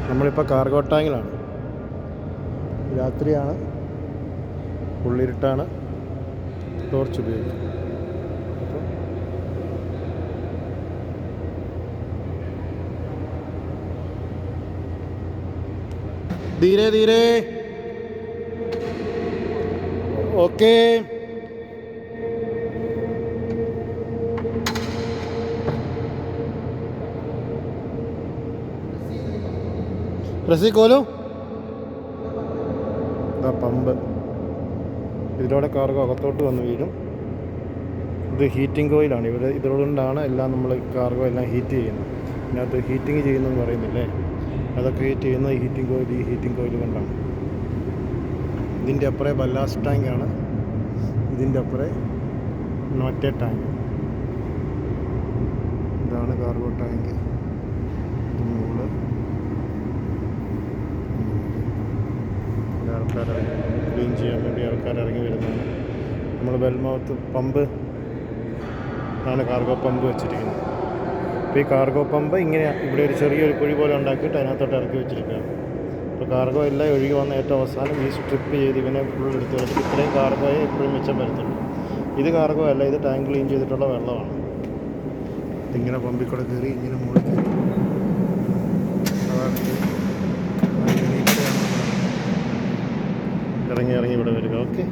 നമ്മളിപ്പോൾ കാർഗോ ടാങ്കിലാണ്. രാത്രിയാണ്, ഉള്ളിരുട്ടാണ്, ടോർച്ച് ഉപയോഗിക്കും. ധീരെ ധീരെ. ഓക്കേ. റസി കോലു പമ്പ്. ഇതിലൂടെ കാർഗോ അകത്തോട്ട് വന്ന് വീഴും. ഇത് ഹീറ്റിംഗ് ഓയിലാണ്. ഇതുകൊണ്ടാണ് എല്ലാം നമ്മൾ കാർഗോ എല്ലാം ഹീറ്റ് ചെയ്യുന്നത്. ഇതിനകത്ത് ഹീറ്റിംഗ് ചെയ്യുന്നതെന്ന് പറയുന്നില്ലേ, അതൊക്കെ ഹീറ്റ് ചെയ്യുന്നത് ഈ ഹീറ്റിംഗ് ഓയിൽ കൊണ്ടാണ്. ഇതിൻ്റെ അപ്പുറേ ബല്ലാസ്റ്റ് ടാങ്കാണ്, ഇതിൻ്റെ അപ്പുറേ നോറ്റെ ടാങ്ക്. ഇതാണ് കാർഗോ ടാങ്ക്. ആൾക്കാർ ക്ലീൻ ചെയ്യാൻ വേണ്ടി ആൾക്കാർ ഇറങ്ങി വരുന്നതാണ്. നമ്മൾ ബെൽമൗത്ത് പമ്പ് ആണ് കാർഗോ പമ്പ് വെച്ചിരിക്കുന്നത്. അപ്പോൾ ഈ കാർഗോ പമ്പ് ഇങ്ങനെ ഇവിടെ ഒരു ചെറിയൊരു കുഴി പോലെ ഉണ്ടാക്കിയിട്ട് അതിനകത്തോട്ട് ഇറക്കി വെച്ചിരിക്കുകയാണ്. അപ്പോൾ കാർഗോ എല്ലാം ഒഴുകി വന്ന ഏറ്റവും അവസാനം ഈ സ്ട്രിപ്പ് ചെയ്ത് ഇവനെ ഫുൾ എടുത്ത് വെച്ചിട്ട് ഇത്രയും കാർഗോയെ എപ്പോഴും മിച്ചം വരത്തുള്ളൂ. ഇത് കാർഗോ അല്ല, ഇത് ടാങ്ക് ക്ലീൻ ചെയ്തിട്ടുള്ള വെള്ളമാണ്. ഇതിങ്ങനെ പമ്പിൽ കൂടെ കയറി ഇങ്ങനെ മുകളിൽ കയറി ഇറങ്ങി ഇവിടെ വരിക. ഓക്കെ.